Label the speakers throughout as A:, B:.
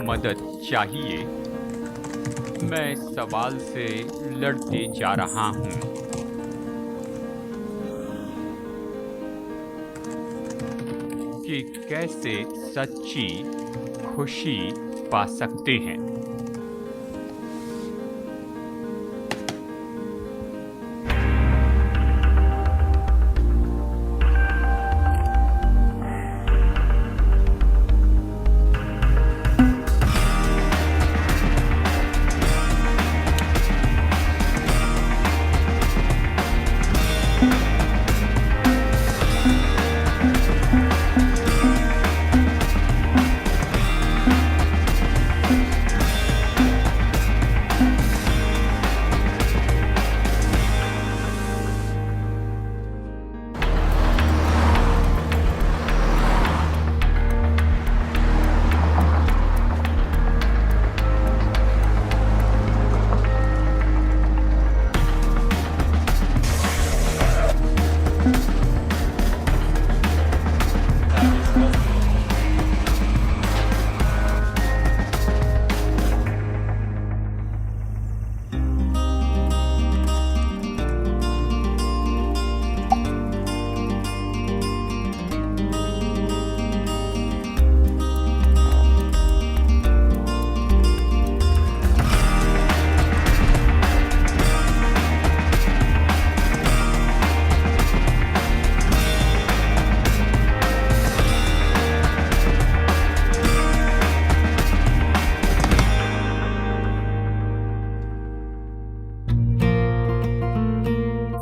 A: मदद चाहिए। मैं इस सवाल से लड़ते जा रहा हूँ कि कैसे सच्ची खुशी पा सकते हैं।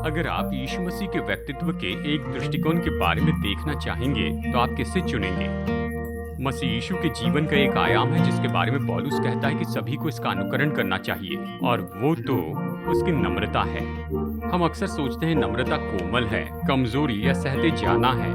A: अगर आप यीशु मसीह के व्यक्तित्व के एक दृष्टिकोण के बारे में देखना चाहेंगे तो आप किसे चुनेंगे? मसीह यीशु के जीवन का एक आयाम है जिसके बारे में पौलुस कहता है कि सभी को इसका अनुकरण करना चाहिए, और वो तो उसकी नम्रता है। हम अक्सर सोचते हैं नम्रता कोमल है, कमजोरी या सहते जाना है,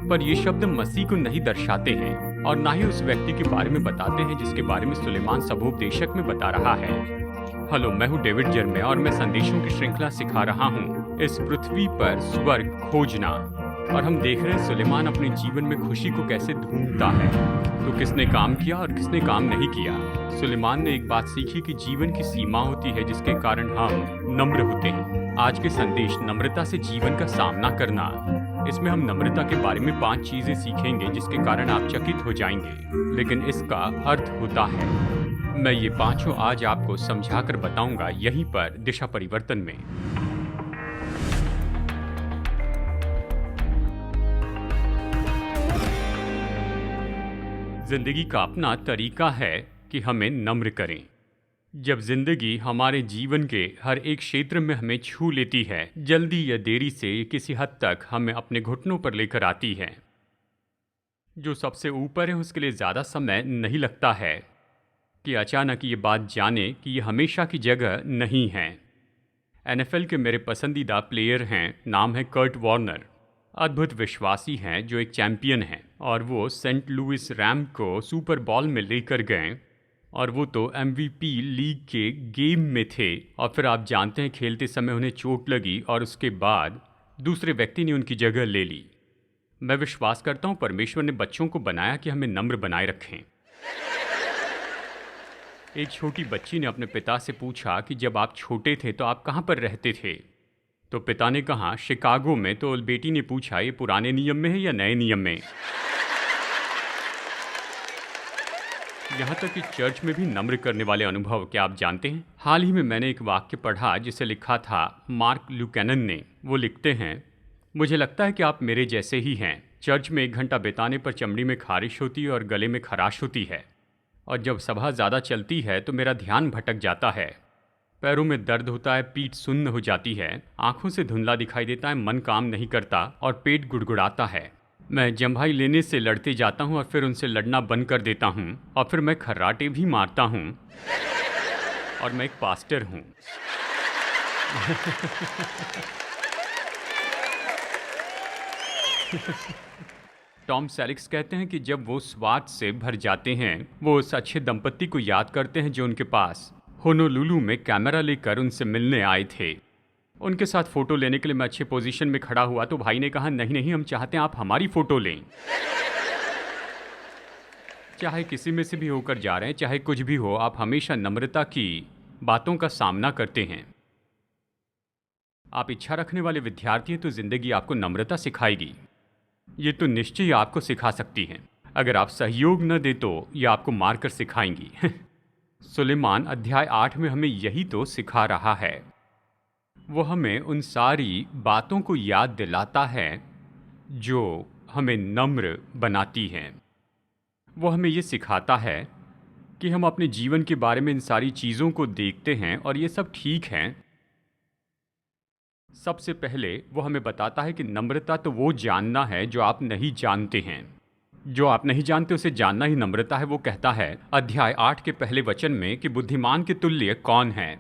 A: पर ये शब्द मसीह को नहीं दर्शाते हैं और ना ही उस व्यक्ति के बारे में बताते हैं जिसके बारे में सुलेमान सबोपदेशक में बता रहा है। हेलो, मैं हूँ डेविड जर्मे और मैं संदेशों की श्रृंखला सिखा रहा हूँ इस पृथ्वी पर स्वर्ग खोजना। और हम देख रहे हैं सुलेमान अपने जीवन में खुशी को कैसे ढूंढता है। तो किसने काम किया और किसने काम नहीं किया। सुलेमान ने एक बात सीखी कि जीवन की सीमा होती है जिसके कारण हम नम्र होते हैं। आज के संदेश नम्रता से जीवन का सामना करना, इसमें हम नम्रता के बारे में 5 चीजें सीखेंगे जिसके कारण आप चकित हो जाएंगे, लेकिन इसका अर्थ होता है। मैं ये 5 आज आपको समझाकर बताऊंगा यहीं पर दिशा परिवर्तन में। जिंदगी का अपना तरीका है कि हमें नम्र करें। जब जिंदगी हमारे जीवन के हर एक क्षेत्र में हमें छू लेती है, जल्दी या देरी से किसी हद तक हमें अपने घुटनों पर लेकर आती है। जो सबसे ऊपर है उसके लिए ज़्यादा समय नहीं लगता है कि अचानक ये बात जाने कि ये हमेशा की जगह नहीं है। NFL के मेरे पसंदीदा प्लेयर हैं, नाम है कर्ट वार्नर। अद्भुत विश्वासी हैं जो एक चैंपियन हैं, और वो सेंट लुइस रैम को सुपर बॉल में लेकर गए, और वो तो MVP लीग के गेम में थे। और फिर आप जानते हैं खेलते समय उन्हें चोट लगी और उसके बाद दूसरे व्यक्ति ने उनकी जगह ले ली। मैं विश्वास करता हूँ परमेश्वर ने बच्चों को बनाया कि हमें नम्र बनाए रखें। एक छोटी बच्ची ने अपने पिता से पूछा कि जब आप छोटे थे तो आप कहाँ पर रहते थे? तो पिता ने कहा शिकागो में। तो बेटी ने पूछा ये पुराने नियम में है या नए नियम में? यहाँ तक कि चर्च में भी नम्र करने वाले अनुभव क्या आप जानते हैं? हाल ही में मैंने एक वाक्य पढ़ा जिसे लिखा था मार्क ल्यूकैनन ने। वो लिखते हैं, मुझे लगता है कि आप मेरे जैसे ही हैं। चर्च में 1 घंटा बिताने पर चमड़ी में खारिश होती है और गले में खराश होती है, और जब सभा ज़्यादा चलती है तो मेरा ध्यान भटक जाता है। पैरों में दर्द होता है, पीठ सुन्न हो जाती है, आंखों से धुंधला दिखाई देता है, मन काम नहीं करता और पेट गुड़गुड़ाता है। मैं जम्भाई लेने से लड़ते जाता हूँ और फिर उनसे लड़ना बंद कर देता हूँ, और फिर मैं खर्राटे भी मारता हूँ, और मैं एक पास्टर हूँ। टॉम सेलिक्स कहते हैं कि जब वो स्वाद से भर जाते हैं, वो उस अच्छे दंपत्ति को याद करते हैं जो उनके पास होनोलुलु में कैमरा लेकर उनसे मिलने आए थे। उनके साथ फ़ोटो लेने के लिए मैं अच्छे पोजीशन में खड़ा हुआ तो भाई ने कहा नहीं नहीं, हम चाहते हैं आप हमारी फ़ोटो लें। चाहे किसी में से भी होकर जा रहे हैं, चाहे कुछ भी हो, आप हमेशा नम्रता की बातों का सामना करते हैं। आप इच्छा रखने वाले विद्यार्थी हैं तो जिंदगी आपको नम्रता सिखाएगी। ये तो निश्चय ही आपको सिखा सकती है। अगर आप सहयोग न दे तो ये आपको मारकर सिखाएंगी। सुलेमान अध्याय 8 में हमें यही तो सिखा रहा है। वो हमें उन सारी बातों को याद दिलाता है जो हमें नम्र बनाती हैं। वो हमें ये सिखाता है कि हम अपने जीवन के बारे में इन सारी चीज़ों को देखते हैं और ये सब ठीक है। सबसे पहले वो हमें बताता है कि नम्रता तो वो जानना है जो आप नहीं जानते हैं। जो आप नहीं जानते उसे जानना ही नम्रता है। वो कहता है अध्याय 8 के पहले वचन में कि बुद्धिमान के तुल्य कौन है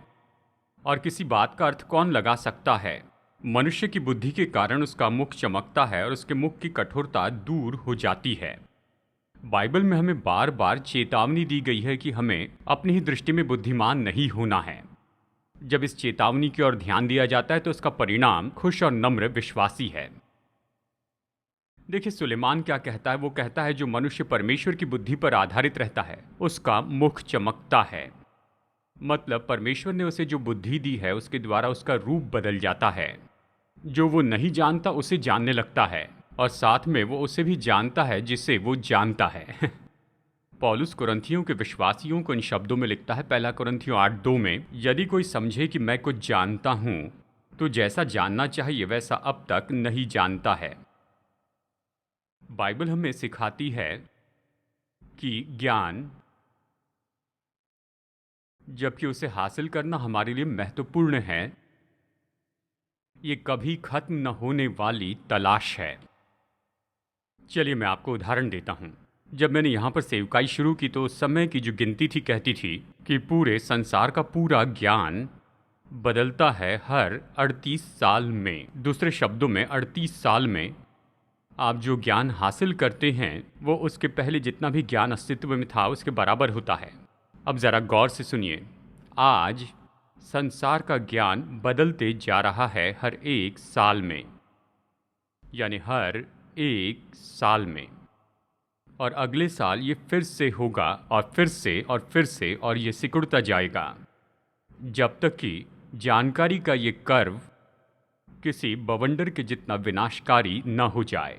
A: और किसी बात का अर्थ कौन लगा सकता है। मनुष्य की बुद्धि के कारण उसका मुख चमकता है और उसके मुख की कठोरता दूर हो जाती है। बाइबल में हमें बार बार चेतावनी दी गई है कि हमें अपनी ही दृष्टि में बुद्धिमान नहीं होना है। जब इस चेतावनी की ओर ध्यान दिया जाता है तो उसका परिणाम खुश और नम्र विश्वासी है। देखिए सुलेमान क्या कहता है। वो कहता है जो मनुष्य परमेश्वर की बुद्धि पर आधारित रहता है उसका मुख चमकता है। मतलब परमेश्वर ने उसे जो बुद्धि दी है उसके द्वारा उसका रूप बदल जाता है। जो वो नहीं जानता उसे जानने लगता है और साथ में वो उसे भी जानता है जिसे वो जानता है। पौलुस कुरिन्थियों के विश्वासियों को इन शब्दों में लिखता है, पहला कुरिन्थियों 8:2 में, यदि कोई समझे कि मैं कुछ जानता हूं तो जैसा जानना चाहिए वैसा अब तक नहीं जानता है। बाइबल हमें सिखाती है कि ज्ञान, जबकि उसे हासिल करना हमारे लिए महत्वपूर्ण है, ये कभी खत्म न होने वाली तलाश है। चलिए मैं आपको उदाहरण देता हूं। जब मैंने यहाँ पर सेवकाई शुरू की तो उस समय की जो गिनती थी कहती थी कि पूरे संसार का पूरा ज्ञान बदलता है हर 38 साल में। दूसरे शब्दों में 38 साल में आप जो ज्ञान हासिल करते हैं वो उसके पहले जितना भी ज्ञान अस्तित्व में था उसके बराबर होता है। अब ज़रा गौर से सुनिए, आज संसार का ज्ञान बदलते जा रहा है हर 1 साल में, यानी हर 1 साल में, और अगले साल ये फिर से होगा और फिर से और फिर से, और ये सिकुड़ता जाएगा जब तक कि जानकारी का ये कर्व किसी बवंडर के जितना विनाशकारी न हो जाए।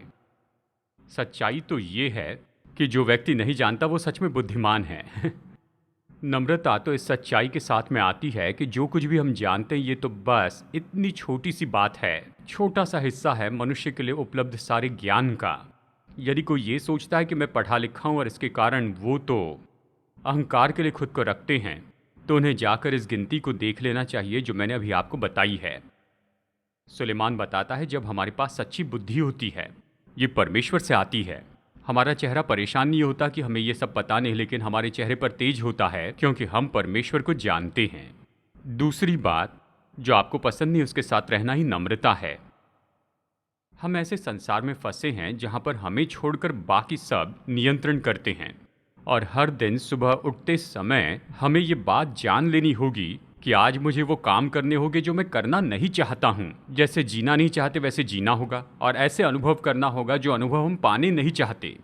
A: सच्चाई तो ये है कि जो व्यक्ति नहीं जानता वो सच में बुद्धिमान है। नम्रता तो इस सच्चाई के साथ में आती है कि जो कुछ भी हम जानते हैं ये तो बस इतनी छोटी सी बात है, छोटा सा हिस्सा है मनुष्य के लिए उपलब्ध सारे ज्ञान का। यदि कोई ये सोचता है कि मैं पढ़ा लिखा हूँ और इसके कारण वो तो अहंकार के लिए खुद को रखते हैं, तो उन्हें जाकर इस गिनती को देख लेना चाहिए जो मैंने अभी आपको बताई है। सुलेमान बताता है जब हमारे पास सच्ची बुद्धि होती है, ये परमेश्वर से आती है। हमारा चेहरा परेशान नहीं होता कि हमें ये सब पता नहीं, लेकिन हमारे चेहरे पर तेज होता है क्योंकि हम परमेश्वर को जानते हैं। दूसरी बात जो आपको पसंद नहीं उसके साथ रहना ही नम्रता है। हम ऐसे संसार में फंसे हैं जहां पर हमें छोड़कर बाकी सब नियंत्रण करते हैं, और हर दिन सुबह उठते समय हमें ये बात जान लेनी होगी कि आज मुझे वो काम करने होंगे जो मैं करना नहीं चाहता हूँ। जैसे जीना नहीं चाहते वैसे जीना होगा, और ऐसे अनुभव करना होगा जो अनुभव हम पाने नहीं चाहते।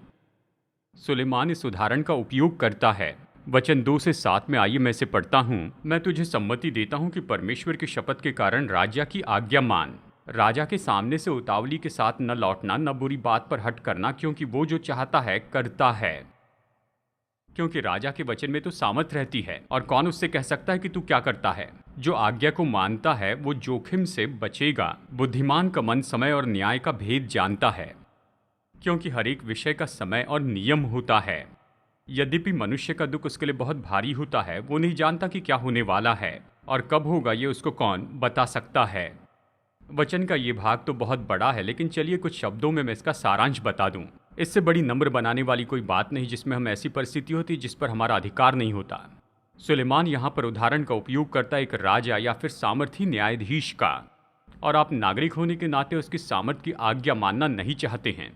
A: सुलेमान इस उदाहरण का उपयोग करता है। वचन 2 से 7 में आइए मैं इसे पढ़ता हूँ। मैं तुझे सम्मति देता हूँ कि परमेश्वर की शपथ के कारण राजा की आज्ञा मान। राजा के सामने से उतावली के साथ न लौटना, न बुरी बात पर हट करना, क्योंकि वो जो चाहता है करता है। क्योंकि राजा के वचन में तो सामर्थ रहती है, और कौन उससे कह सकता है कि तू क्या करता है। जो आज्ञा को मानता है वो जोखिम से बचेगा। बुद्धिमान का मन समय और न्याय का भेद जानता है, क्योंकि हर एक विषय का समय और नियम होता है। यद्यपि मनुष्य का दुख उसके लिए बहुत भारी होता है, वो नहीं जानता कि क्या होने वाला है और कब होगा, ये उसको कौन बता सकता है। वचन का ये भाग तो बहुत बड़ा है, लेकिन चलिए कुछ शब्दों में मैं इसका सारांश बता दूं। इससे बड़ी नम्र बनाने वाली कोई बात नहीं जिसमें हम ऐसी परिस्थिति होती जिस पर हमारा अधिकार नहीं होता। सुलेमान यहाँ पर उदाहरण का उपयोग करता है एक राजा या फिर सामर्थी न्यायाधीश का, और आप नागरिक होने के नाते उसकी सामर्थ की आज्ञा मानना नहीं चाहते हैं।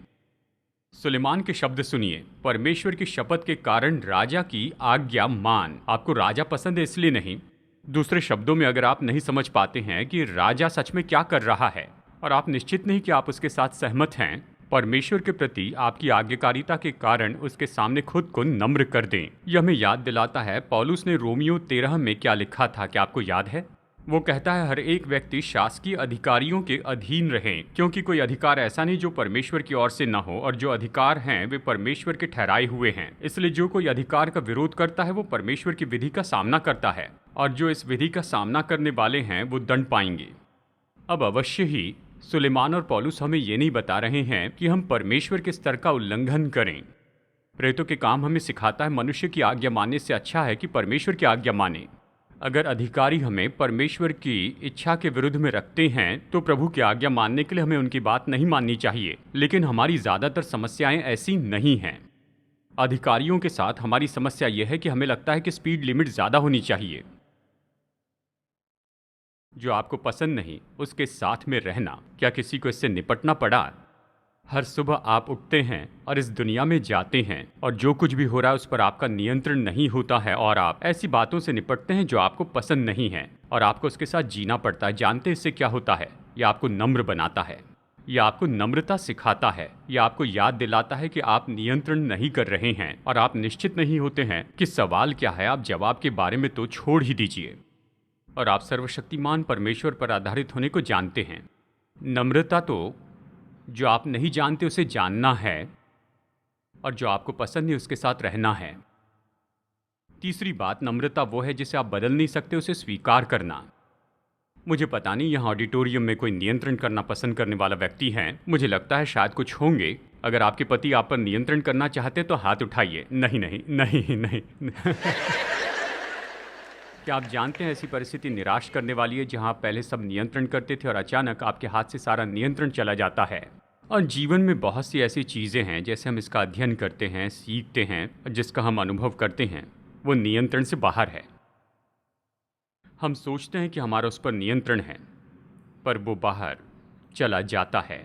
A: सुलेमान के शब्द सुनिए, परमेश्वर की शपथ के कारण राजा की आज्ञा मान। आपको राजा पसंद है इसलिए नहीं। दूसरे शब्दों में अगर आप नहीं समझ पाते हैं कि राजा सच में क्या कर रहा है और आप निश्चित नहीं कि आप उसके साथ सहमत हैं, परमेश्वर के प्रति आपकी आज्ञाकारिता के कारण उसके सामने खुद को नम्र कर दें। यह हमें याद दिलाता है पौलुस ने रोमियो 13 में क्या लिखा था, क्या आपको याद है? वो कहता है हर एक व्यक्ति शासकीय अधिकारियों के अधीन रहे, क्योंकि कोई अधिकार ऐसा नहीं जो परमेश्वर की ओर से न हो, और जो अधिकार हैं वे परमेश्वर के ठहराए हुए हैं। इसलिए जो कोई अधिकार का विरोध करता है वो परमेश्वर की विधि का सामना करता है, और जो इस विधि का सामना करने वाले हैं वो दंड पाएंगे। अब अवश्य ही सुलेमान और पौलुस हमें ये नहीं बता रहे हैं कि हम परमेश्वर के स्तर का उल्लंघन करें। प्रेरितों के काम हमें सिखाता है मनुष्य की आज्ञा मानने से अच्छा है कि परमेश्वर की आज्ञा माने। अगर अधिकारी हमें परमेश्वर की इच्छा के विरुद्ध में रखते हैं तो प्रभु की आज्ञा मानने के लिए हमें उनकी बात नहीं माननी चाहिए। लेकिन हमारी ज़्यादातर समस्याएं ऐसी नहीं हैं। अधिकारियों के साथ हमारी समस्या यह है कि हमें लगता है कि स्पीड लिमिट ज़्यादा होनी चाहिए। जो आपको पसंद नहीं उसके साथ में रहना, क्या किसी को इससे निपटना पड़ा? हर सुबह आप उठते हैं और इस दुनिया में जाते हैं, और जो कुछ भी हो रहा है उस पर आपका नियंत्रण नहीं होता है, और आप ऐसी बातों से निपटते हैं जो आपको पसंद नहीं है, और आपको उसके साथ जीना पड़ता है। जानते इससे क्या होता है? यह आपको नम्र बनाता है, यह आपको नम्रता सिखाता है, यह आपको याद दिलाता है कि आप नियंत्रण नहीं कर रहे हैं, और आप निश्चित नहीं होते हैं कि सवाल क्या है। आप जवाब के बारे में तो छोड़ ही दीजिए, और आप सर्वशक्तिमान परमेश्वर पर आधारित होने को जानते हैं। नम्रता तो जो आप नहीं जानते उसे जानना है, और जो आपको पसंद है उसके साथ रहना है। तीसरी बात, नम्रता वो है जिसे आप बदल नहीं सकते, उसे स्वीकार करना। मुझे पता नहीं यहाँ ऑडिटोरियम में कोई नियंत्रण करना पसंद करने वाला व्यक्ति है। मुझे लगता है शायद कुछ होंगे। अगर आपके पति आप पर नियंत्रण करना चाहते तो हाथ उठाइए। नहीं नहीं नहीं नहीं क्या आप जानते हैं ऐसी परिस्थिति निराश करने वाली है जहां आप पहले सब नियंत्रण करते थे और अचानक आपके हाथ से सारा नियंत्रण चला जाता है। और जीवन में बहुत सी ऐसी चीज़ें हैं जैसे हम इसका अध्ययन करते हैं, सीखते हैं, जिसका हम अनुभव करते हैं, वो नियंत्रण से बाहर है। हम सोचते हैं कि हमारा उस पर नियंत्रण है, पर वो बाहर चला जाता है।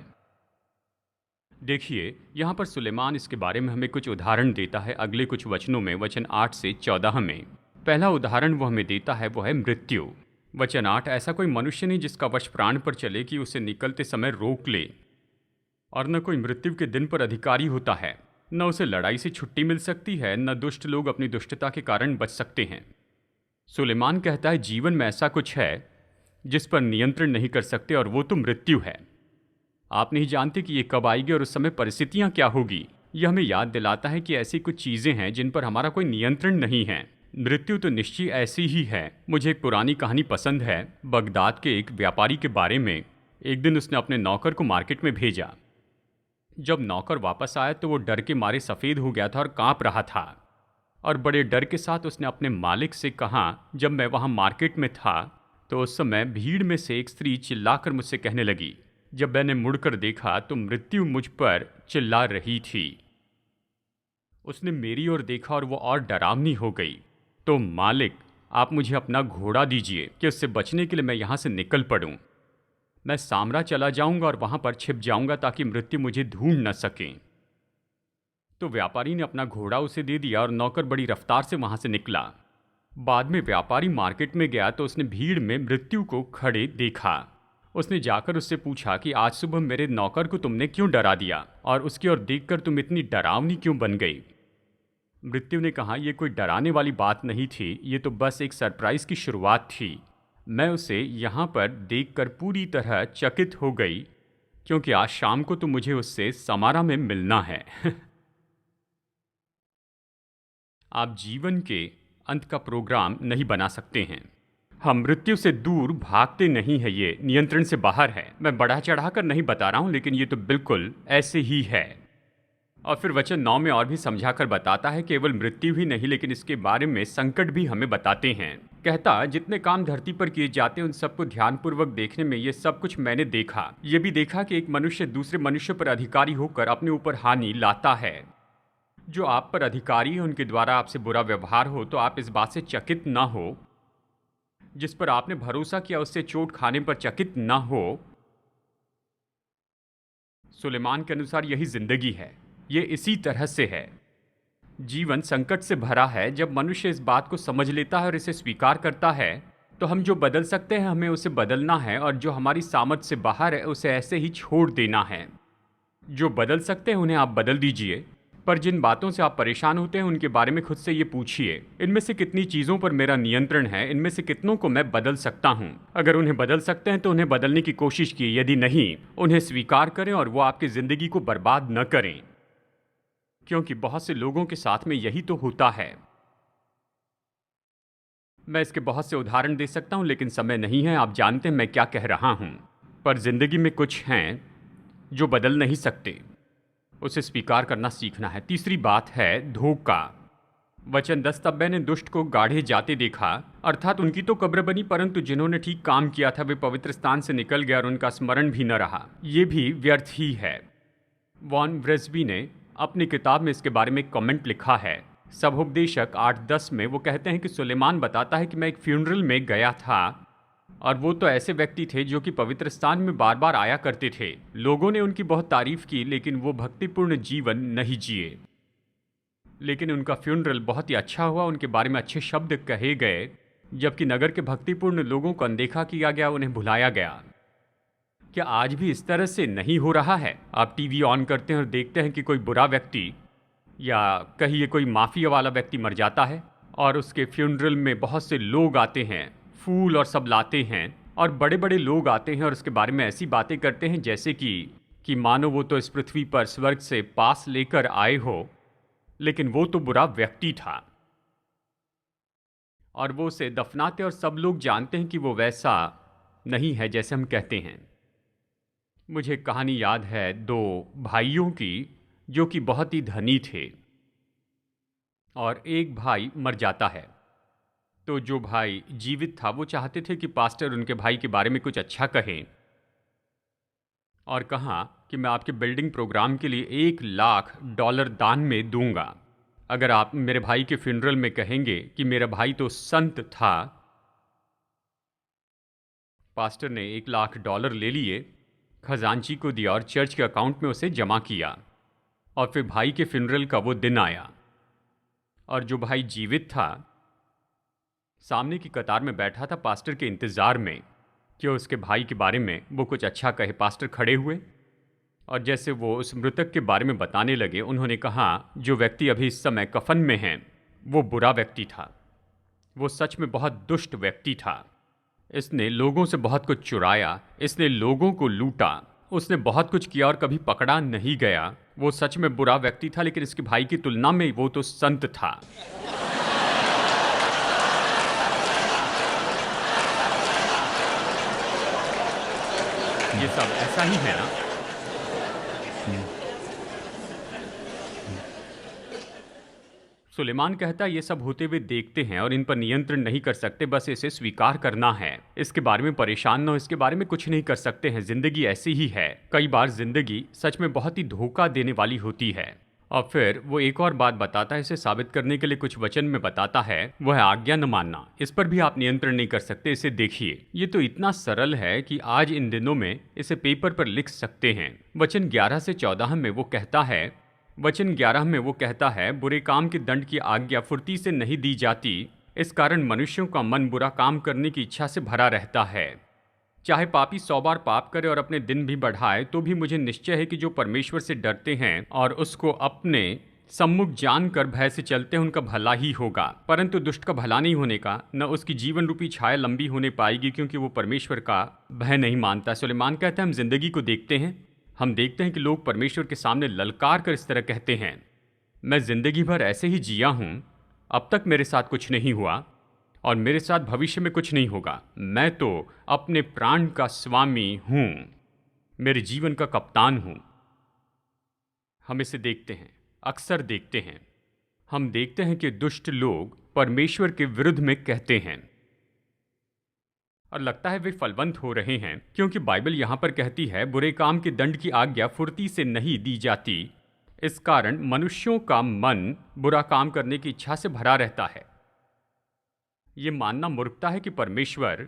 A: देखिए यहाँ पर सुलेमान इसके बारे में हमें कुछ उदाहरण देता है अगले कुछ वचनों में, वचन 8 से 14 में। पहला उदाहरण वो हमें देता है वो है मृत्यु। वचन 8, ऐसा कोई मनुष्य नहीं जिसका वश प्राण पर चले कि उसे निकलते समय रोक ले, और न कोई मृत्यु के दिन पर अधिकारी होता है, न उसे लड़ाई से छुट्टी मिल सकती है, न दुष्ट लोग अपनी दुष्टता के कारण बच सकते हैं। सुलेमान कहता है जीवन में ऐसा कुछ है जिस पर नियंत्रण नहीं कर सकते, और वो तो मृत्यु है। आप नहीं जानते कि ये कब आएगी और उस समय परिस्थितियाँ क्या होगी। यह हमें याद दिलाता है कि ऐसी कुछ चीज़ें हैं जिन पर हमारा कोई नियंत्रण नहीं है। मृत्यु तो निश्चय ऐसी ही है। मुझे एक पुरानी कहानी पसंद है बगदाद के एक व्यापारी के बारे में। एक दिन उसने अपने नौकर को मार्केट में भेजा। जब नौकर वापस आया तो वो डर के मारे सफ़ेद हो गया था और कांप रहा था, और बड़े डर के साथ उसने अपने मालिक से कहा, जब मैं वहाँ मार्केट में था तो उस समय भीड़ में से एक स्त्री चिल्लाकर मुझसे कहने लगी। जब मैंने मुड़कर देखा तो मृत्यु मुझ पर चिल्ला रही थी। उसने मेरी ओर देखा और वो और डरावनी हो गई। तो मालिक, आप मुझे अपना घोड़ा दीजिए कि उससे बचने के लिए मैं यहाँ से निकल पड़ूँ। मैं सामरा चला जाऊँगा और वहाँ पर छिप जाऊँगा ताकि मृत्यु मुझे ढूंढ न सकें। तो व्यापारी ने अपना घोड़ा उसे दे दिया और नौकर बड़ी रफ्तार से वहाँ से निकला। बाद में व्यापारी मार्केट में गया तो उसने भीड़ में मृत्यु को खड़े देखा। उसने जाकर उससे पूछा कि आज सुबह मेरे नौकर को तुमने क्यों डरा दिया, और उसकी ओर देखकर तुम इतनी डरावनी क्यों बन गई। मृत्यु ने कहा, यह कोई डराने वाली बात नहीं थी, ये तो बस एक सरप्राइज की शुरुआत थी। मैं उसे यहाँ पर देखकर पूरी तरह चकित हो गई, क्योंकि आज शाम को तो मुझे उससे समारा में मिलना है। आप जीवन के अंत का प्रोग्राम नहीं बना सकते हैं। हम मृत्यु से दूर भागते नहीं है, ये नियंत्रण से बाहर है। मैं बढ़ा चढ़ाकर नहीं बता रहा हूँ, लेकिन ये तो बिल्कुल ऐसे ही है। और फिर वचन 9 में और भी समझाकर बताता है, केवल मृत्यु ही नहीं लेकिन इसके बारे में संकट भी हमें बताते हैं। कहता, जितने काम धरती पर किए जाते हैं उन सबको ध्यानपूर्वक देखने में ये सब कुछ मैंने देखा। ये भी देखा कि एक मनुष्य दूसरे मनुष्य पर अधिकारी होकर अपने ऊपर हानि लाता है। जो आप पर अधिकारी है उनके द्वारा आपसे बुरा व्यवहार हो तो आप इस बात से चकित ना हो। जिस पर आपने भरोसा किया उससे चोट खाने पर चकित ना हो। सुलेमान के अनुसार यही जिंदगी है, ये इसी तरह से है। जीवन संकट से भरा है। जब मनुष्य इस बात को समझ लेता है और इसे स्वीकार करता है तो हम जो बदल सकते हैं हमें उसे बदलना है, और जो हमारी सामर्थ से बाहर है उसे ऐसे ही छोड़ देना है। जो बदल सकते हैं उन्हें आप बदल दीजिए, पर जिन बातों से आप परेशान होते हैं उनके बारे में खुद से ये पूछिए, इनमें से कितनी चीज़ों पर मेरा नियंत्रण है, इनमें से कितनों को मैं बदल सकता हूँ। अगर उन्हें बदल सकते हैं तो उन्हें बदलने की कोशिश कीजिए, यदि नहीं, उन्हें स्वीकार करें और वो आपकी ज़िंदगी को बर्बाद न करें, क्योंकि बहुत से लोगों के साथ में यही तो होता है। मैं इसके बहुत से उदाहरण दे सकता हूँ, लेकिन समय नहीं है। आप जानते हैं मैं क्या कह रहा हूँ। पर ज़िंदगी में कुछ हैं जो बदल नहीं सकते, उसे स्वीकार करना सीखना है। तीसरी बात है धोखा। वचन 10, तब मैंने दुष्ट को गाढ़े जाते देखा, अर्थात उनकी तो कब्र बनी, परंतु जिन्होंने ठीक काम किया था वे पवित्र स्थान से निकल गए और उनका स्मरण भी न रहा। ये भी व्यर्थ ही है। वॉन ब्रेस्बी ने अपनी किताब में इसके बारे में एक कमेंट लिखा है। सबोपदेशक 8:10 में वो कहते हैं कि सुलेमान बताता है कि मैं एक फ्यूनरल में गया था और वो तो ऐसे व्यक्ति थे जो कि पवित्र स्थान में बार बार आया करते थे। लोगों ने उनकी बहुत तारीफ की, लेकिन वो भक्तिपूर्ण जीवन नहीं जिए। लेकिन उनका फ्यूनरल बहुत ही अच्छा हुआ, उनके बारे में अच्छे शब्द कहे गए, जबकि नगर के भक्तिपूर्ण लोगों को अनदेखा किया गया, उन्हें भुलाया गया। क्या आज भी इस तरह से नहीं हो रहा है? आप टीवी ऑन करते हैं और देखते हैं कि कोई बुरा व्यक्ति या कहिए कोई माफिया वाला व्यक्ति मर जाता है और उसके फ्यूनरल में बहुत से लोग आते हैं, फूल और सब लाते हैं, और बड़े बड़े लोग आते हैं और उसके बारे में ऐसी बातें करते हैं जैसे कि मानो वो तो इस पृथ्वी पर स्वर्ग से पास लेकर आए हो, लेकिन वो तो बुरा व्यक्ति था। और वो उसे दफनाते और सब लोग जानते हैं कि वो वैसा नहीं है जैसे हम कहते हैं। मुझे कहानी याद है दो भाइयों की जो कि बहुत ही धनी थे, और एक भाई मर जाता है। तो जो भाई जीवित था वो चाहते थे कि पास्टर उनके भाई के बारे में कुछ अच्छा कहें, और कहा कि मैं आपके बिल्डिंग प्रोग्राम के लिए $1,00,000 दान में दूंगा अगर आप मेरे भाई के फ्यूनरल में कहेंगे कि मेरा भाई तो संत था। पास्टर ने $1,00,000 ले लिए, खजांची को दिया और चर्च के अकाउंट में उसे जमा किया। और फिर भाई के फ्यूनरल का वो दिन आया और जो भाई जीवित था सामने की कतार में बैठा था पास्टर के इंतज़ार में कि उसके भाई के बारे में वो कुछ अच्छा कहे। पास्टर खड़े हुए और जैसे वो उस मृतक के बारे में बताने लगे, उन्होंने कहा जो व्यक्ति अभी इस समय कफन में है वो बुरा व्यक्ति था, वो सच में बहुत दुष्ट व्यक्ति था। इसने लोगों से बहुत कुछ चुराया, इसने लोगों को लूटा, उसने बहुत कुछ किया और कभी पकड़ा नहीं गया। वो सच में बुरा व्यक्ति था, लेकिन इसके भाई की तुलना में वो तो संत था। ये सब ऐसा ही है ना? सुलेमान कहता है ये सब होते हुए देखते हैं और इन पर नियंत्रण नहीं कर सकते, बस इसे स्वीकार करना है। इसके बारे में परेशान न हो, इसके बारे में कुछ नहीं कर सकते हैं। जिंदगी ऐसी ही है। कई बार जिंदगी सच में बहुत ही धोखा देने वाली होती है। और फिर वो एक और बात बताता है, इसे साबित करने के लिए कुछ वचन में बताता है, वह है आज्ञा न मानना। इस पर भी आप नियंत्रण नहीं कर सकते। इसे देखिए, ये तो इतना सरल है कि आज इन दिनों में इसे पेपर पर लिख सकते हैं। वचन 11 से 14 में वो कहता है, वचन 11 में वो कहता है, बुरे काम के दंड की आज्ञा फुर्ती से नहीं दी जाती, इस कारण मनुष्यों का मन बुरा काम करने की इच्छा से भरा रहता है। चाहे पापी 100 बार पाप करे और अपने दिन भी बढ़ाए, तो भी मुझे निश्चय है कि जो परमेश्वर से डरते हैं और उसको अपने सम्मुख जानकर भय से चलते हैं, उनका भला ही होगा। परंतु दुष्ट का भला नहीं होने का, न उसकी जीवन रूपी छाया लंबी होने पाएगी, क्योंकि वो परमेश्वर का भय नहीं मानता। सुलेमान कहता है, हम जिंदगी को देखते हैं, हम देखते हैं कि लोग परमेश्वर के सामने ललकार कर इस तरह कहते हैं, मैं जिंदगी भर ऐसे ही जिया हूँ, अब तक मेरे साथ कुछ नहीं हुआ और मेरे साथ भविष्य में कुछ नहीं होगा। मैं तो अपने प्राण का स्वामी हूँ, मेरे जीवन का कप्तान हूँ। हम इसे देखते हैं, अक्सर देखते हैं। हम देखते हैं कि दुष्ट लोग परमेश्वर के विरुद्ध में कहते हैं और लगता है वे फलवंत हो रहे हैं, क्योंकि बाइबल यहाँ पर कहती है, बुरे काम के दंड की आज्ञा फुर्ती से नहीं दी जाती, इस कारण मनुष्यों का मन बुरा काम करने की इच्छा से भरा रहता है। ये मानना मूर्खता है कि परमेश्वर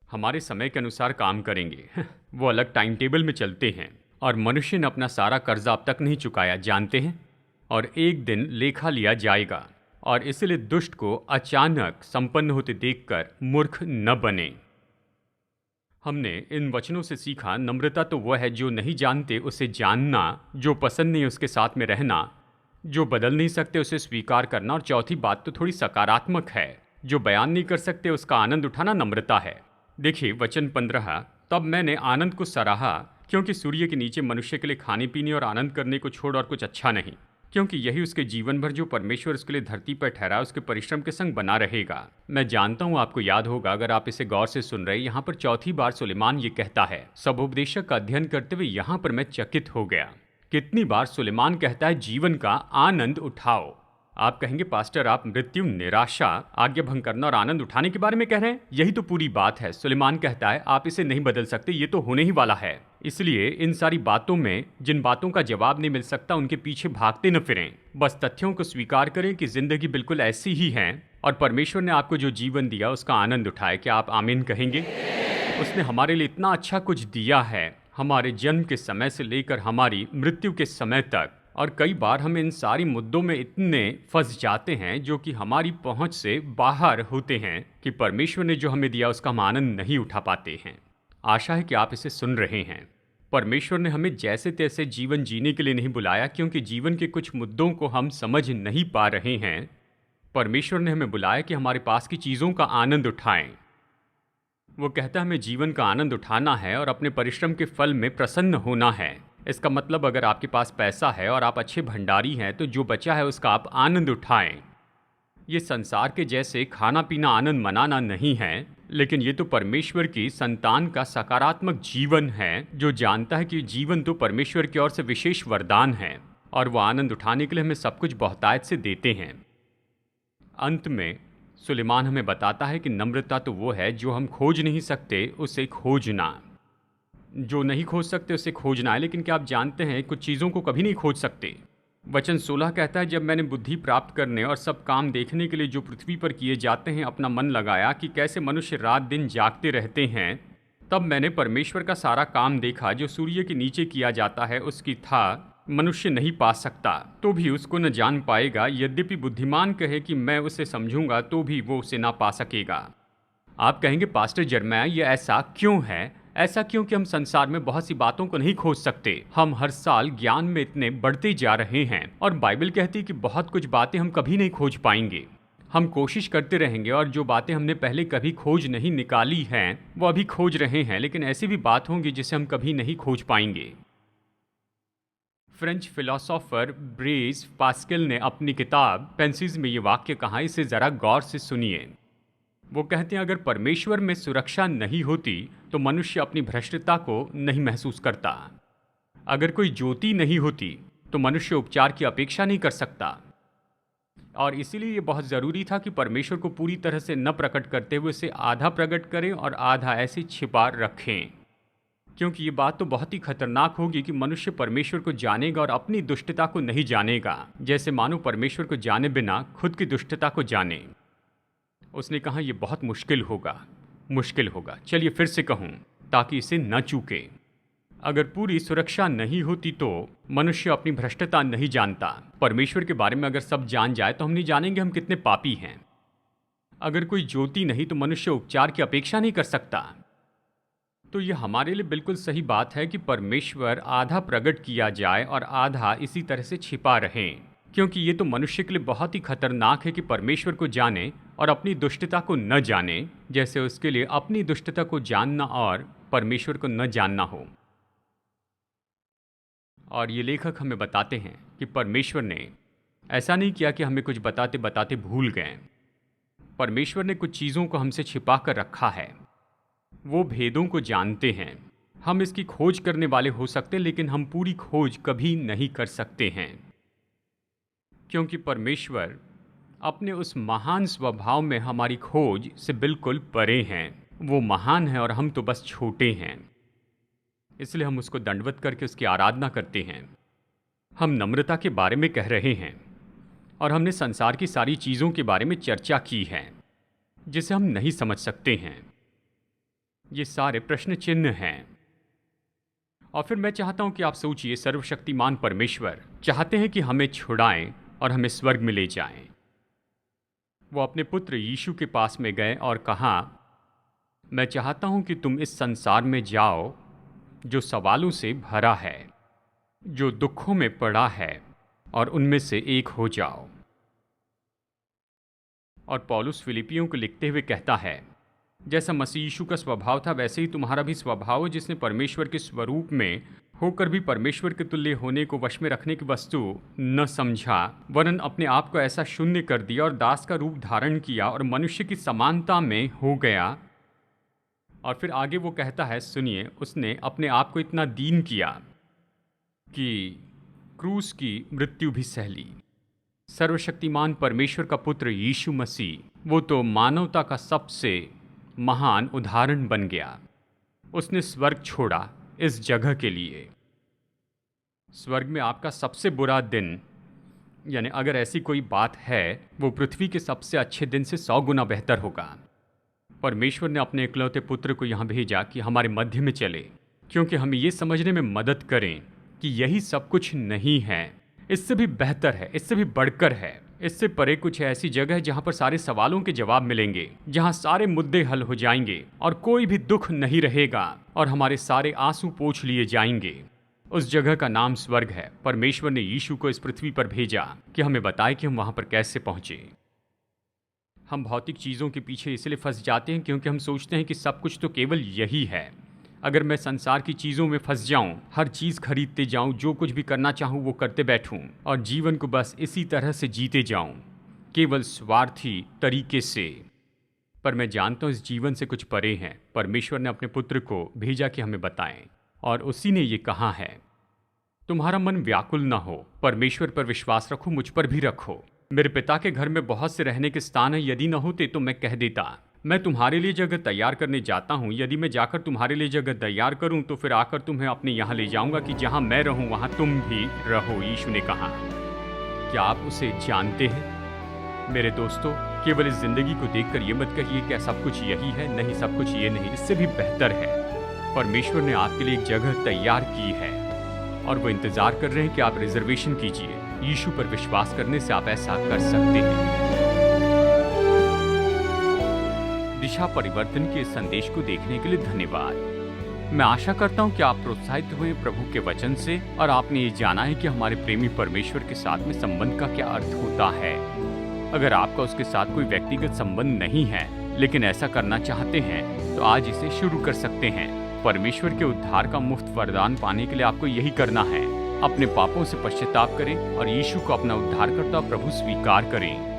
A: हमारे समय के अनुसार काम करेंगे। वो अलग टाइम टेबल में चलते हैं और मनुष्य ने अपना सारा कर्जा अब तक नहीं चुकाया, जानते हैं, और एक दिन लेखा लिया जाएगा। और इसलिए दुष्ट को अचानक संपन्न होते देखकर मूर्ख न बने। हमने इन वचनों से सीखा, नम्रता तो वह है जो नहीं जानते उसे जानना, जो पसंद नहीं उसके साथ में रहना, जो बदल नहीं सकते उसे स्वीकार करना, और चौथी बात तो थोड़ी सकारात्मक है, जो बयान नहीं कर सकते उसका आनंद उठाना नम्रता है। देखिए वचन 15, तब मैंने आनंद को सराहा, क्योंकि सूर्य के नीचे मनुष्य के लिए खाने पीने और आनंद करने को छोड़ और कुछ अच्छा नहीं, क्योंकि यही उसके जीवन भर जो परमेश्वर उसके लिए धरती पर ठहरा उसके परिश्रम के संग बना रहेगा। मैं जानता हूँ आपको याद होगा, अगर आप इसे गौर से सुन रहे, यहाँ पर चौथी बार सुलेमान ये कहता है। सबोपदेशक का अध्ययन करते हुए यहाँ पर मैं चकित हो गया। कितनी बार सुलेमान कहता है जीवन का आनंद उठाओ। आप कहेंगे पास्टर आप मृत्यु, निराशा, आज्ञा भंग करना और आनंद उठाने के बारे में कह रहे हैं। यही तो पूरी बात है। सुलेमान कहता है आप इसे नहीं बदल सकते, ये तो होने ही वाला है। इसलिए इन सारी बातों में जिन बातों का जवाब नहीं मिल सकता उनके पीछे भागते न फिरें, बस तथ्यों को स्वीकार करें कि जिंदगी बिल्कुल ऐसी ही है और परमेश्वर ने आपको जो जीवन दिया उसका आनंद उठाए। क्या आप आमीन कहेंगे? उसने हमारे लिए इतना अच्छा कुछ दिया है, हमारे जन्म के समय से लेकर हमारी मृत्यु के समय तक। और कई बार हम इन सारी मुद्दों में इतने फंस जाते हैं जो कि हमारी पहुंच से बाहर होते हैं कि परमेश्वर ने जो हमें दिया उसका हम आनंद नहीं उठा पाते हैं। आशा है कि आप इसे सुन रहे हैं। परमेश्वर ने हमें जैसे तैसे जीवन जीने के लिए नहीं बुलाया, क्योंकि जीवन के कुछ मुद्दों को हम समझ नहीं पा रहे हैं। परमेश्वर ने हमें बुलाया कि हमारे पास की चीज़ों का आनंद उठाएं। वो कहता है हमें जीवन का आनंद उठाना है और अपने परिश्रम के फल में प्रसन्न होना है। इसका मतलब अगर आपके पास पैसा है और आप अच्छे भंडारी हैं तो जो बचा है उसका आप आनंद उठाएं। ये संसार के जैसे खाना पीना आनंद मनाना नहीं है, लेकिन ये तो परमेश्वर की संतान का सकारात्मक जीवन है जो जानता है कि जीवन तो परमेश्वर की ओर से विशेष वरदान है और वो आनंद उठाने के लिए हमें सब कुछ बहुतायत से देते हैं। अंत में सुलेमान हमें बताता है कि नम्रता तो वो है जो हम खोज नहीं सकते उसे खोजना, जो नहीं खोज सकते उसे खोजना है। लेकिन क्या आप जानते हैं कुछ चीज़ों को कभी नहीं खोज सकते। वचन 16 कहता है जब मैंने बुद्धि प्राप्त करने और सब काम देखने के लिए जो पृथ्वी पर किए जाते हैं अपना मन लगाया कि कैसे मनुष्य रात दिन जागते रहते हैं, तब मैंने परमेश्वर का सारा काम देखा जो सूर्य के नीचे किया जाता है उसकी था मनुष्य नहीं पा सकता तो भी उसको न जान पाएगा, यद्यपि बुद्धिमान कहे कि मैं उसे समझूंगा तो भी वो उसे ना पा सकेगा। आप कहेंगे पास्टर जर्मया ये ऐसा क्यों है? ऐसा क्योंकि हम संसार में बहुत सी बातों को नहीं खोज सकते। हम हर साल ज्ञान में इतने बढ़ते जा रहे हैं और बाइबल कहती है कि बहुत कुछ बातें हम कभी नहीं खोज पाएंगे। हम कोशिश करते रहेंगे और जो बातें हमने पहले कभी खोज नहीं निकाली हैं वो अभी खोज रहे हैं, लेकिन ऐसी भी बात होंगी जिसे हम कभी नहीं खोज पाएंगे। फ्रेंच फिलोसोफर ब्रेज पास्कल ने अपनी किताब पेंसिस में ये वाक्य कहा, इसे जरा गौर से सुनिए। वो कहते हैं अगर परमेश्वर में सुरक्षा नहीं होती तो मनुष्य अपनी भ्रष्टता को नहीं महसूस करता। अगर कोई ज्योति नहीं होती तो मनुष्य उपचार की अपेक्षा नहीं कर सकता। और इसीलिए ये बहुत ज़रूरी था कि परमेश्वर को पूरी तरह से न प्रकट करते हुए उसे आधा प्रकट करें और आधा ऐसे छिपा रखें, क्योंकि ये बात तो बहुत ही खतरनाक होगी कि मनुष्य परमेश्वर को जानेगा और अपनी दुष्टता को नहीं जानेगा, जैसे मानो परमेश्वर को जाने बिना खुद की दुष्टता को जाने। उसने कहा यह बहुत मुश्किल होगा। चलिए फिर से कहूं ताकि इसे न चूके। अगर पूरी सुरक्षा नहीं होती तो मनुष्य अपनी भ्रष्टता नहीं जानता। परमेश्वर के बारे में अगर सब जान जाए तो हम नहीं जानेंगे हम कितने पापी हैं। अगर कोई ज्योति नहीं तो मनुष्य उपचार की अपेक्षा नहीं कर सकता। तो यह हमारे लिए बिल्कुल सही बात है कि परमेश्वर आधा प्रकट किया जाए और आधा इसी तरह से छिपा रहे, क्योंकि ये तो मनुष्य के लिए बहुत ही खतरनाक है कि परमेश्वर को जाने और अपनी दुष्टता को न जाने, जैसे उसके लिए अपनी दुष्टता को जानना और परमेश्वर को न जानना हो। और ये लेखक हमें बताते हैं कि परमेश्वर ने ऐसा नहीं किया कि हमें कुछ बताते बताते भूल गए। परमेश्वर ने कुछ चीज़ों को हमसे छिपा कर रखा है। वो भेदों को जानते हैं। हम इसकी खोज करने वाले हो सकते हैं, लेकिन हम पूरी खोज कभी नहीं कर सकते हैं, क्योंकि परमेश्वर अपने उस महान स्वभाव में हमारी खोज से बिल्कुल परे हैं। वो महान है और हम तो बस छोटे हैं, इसलिए हम उसको दंडवत करके उसकी आराधना करते हैं। हम नम्रता के बारे में कह रहे हैं और हमने संसार की सारी चीज़ों के बारे में चर्चा की है जिसे हम नहीं समझ सकते हैं। ये सारे प्रश्न चिन्ह हैं। और फिर मैं चाहता हूं कि आप सोचिए, सर्वशक्तिमान परमेश्वर चाहते हैं कि हमें छुड़ाएं और हमें स्वर्ग में ले जाएं। वो अपने पुत्र यीशु के पास में गए और कहा मैं चाहता हूं कि तुम इस संसार में जाओ जो सवालों से भरा है, जो दुखों में पड़ा है, और उनमें से एक हो जाओ। और पौलुस फिलिपियों को लिखते हुए कहता है, जैसा मसीह यीशु का स्वभाव था वैसे ही तुम्हारा भी स्वभाव है, जिसने परमेश्वर के स्वरूप में होकर भी परमेश्वर के तुल्य होने को वश में रखने की वस्तु न समझा, वरन अपने आप को ऐसा शून्य कर दिया और दास का रूप धारण किया और मनुष्य की समानता में हो गया। और फिर आगे वो कहता है, सुनिए, उसने अपने आप को इतना दीन किया कि क्रूस की मृत्यु भी सह ली। सर्वशक्तिमान परमेश्वर का पुत्र यीशु मसीह, वो तो मानवता का सबसे महान उदाहरण बन गया। उसने स्वर्ग छोड़ा इस जगह के लिए। स्वर्ग में आपका सबसे बुरा दिन, यानी अगर ऐसी कोई बात है, वो पृथ्वी के सबसे अच्छे दिन से 100 गुना बेहतर होगा। परमेश्वर ने अपने इकलौते पुत्र को यहाँ भेजा कि हमारे मध्य में चले, क्योंकि हमें ये समझने में मदद करें कि यही सब कुछ नहीं है, इससे भी बेहतर है, इससे भी बढ़कर है, इससे परे कुछ ऐसी जगह है जहाँ पर सारे सवालों के जवाब मिलेंगे, जहाँ सारे मुद्दे हल हो जाएंगे और कोई भी दुख नहीं रहेगा और हमारे सारे आंसू पोंछ लिए जाएंगे। उस जगह का नाम स्वर्ग है। परमेश्वर ने यीशु को इस पृथ्वी पर भेजा कि हमें बताए कि हम वहाँ पर कैसे पहुँचे। हम भौतिक चीज़ों के पीछे इसलिए फंस जाते हैं क्योंकि हम सोचते हैं कि सब कुछ तो केवल यही है। अगर मैं संसार की चीज़ों में फंस जाऊं, हर चीज़ खरीदते जाऊं, जो कुछ भी करना चाहूं वो करते बैठूं और जीवन को बस इसी तरह से जीते जाऊं, केवल स्वार्थी तरीके से। पर मैं जानता हूं इस जीवन से कुछ परे हैं। परमेश्वर ने अपने पुत्र को भेजा कि हमें बताएं, और उसी ने ये कहा है, तुम्हारा मन व्याकुल ना हो, परमेश्वर पर विश्वास रखो, मुझ पर भी रखो। मेरे पिता के घर में बहुत से रहने के स्थान है, यदि न होते तो मैं कह देता। मैं तुम्हारे लिए जगह तैयार करने जाता हूँ। यदि मैं जाकर तुम्हारे लिए जगह तैयार करूँ तो फिर आकर तुम्हें अपने यहाँ ले जाऊँगा कि जहाँ मैं रहूँ वहाँ तुम भी रहो, यीशु ने कहा। क्या आप उसे जानते हैं? मेरे दोस्तों, केवल इस जिंदगी को देखकर ये मत कहिए क्या सब कुछ यही है। नहीं, सब कुछ ये नहीं, इससे भी बेहतर है। परमेश्वर ने आपके लिए एक जगह तैयार की है और वो इंतजार कर रहे हैं कि आप रिजर्वेशन कीजिए। यीशु पर विश्वास करने से आप ऐसा कर सकते हैं। दिशा परिवर्तन के इस संदेश को देखने के लिए धन्यवाद। मैं आशा करता हूं कि आप प्रोत्साहित हुए प्रभु के वचन से और आपने ये जाना है कि हमारे प्रेमी परमेश्वर के साथ में संबंध का क्या अर्थ होता है। अगर आपका उसके साथ कोई व्यक्तिगत संबंध नहीं है लेकिन ऐसा करना चाहते हैं तो आज इसे शुरू कर सकते हैं। परमेश्वर के उद्धार का मुफ्त वरदान पाने के लिए आपको यही करना है, अपने पापों से पश्चाताप करें और यीशु को अपना उद्धारकर्ता प्रभु स्वीकार करें।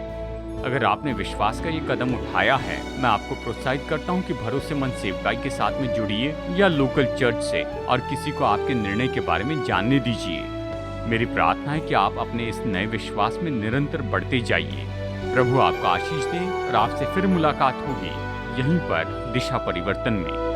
A: अगर आपने विश्वास का ये कदम उठाया है, मैं आपको प्रोत्साहित करता हूँ कि भरोसेमंद सेवकाई के साथ में जुड़िए या लोकल चर्च से और किसी को आपके निर्णय के बारे में जानने दीजिए। मेरी प्रार्थना है कि आप अपने इस नए विश्वास में निरंतर बढ़ते जाइए। प्रभु आपको आशीष दे और आपसे फिर मुलाकात होगी यहीं पर दिशा परिवर्तन में।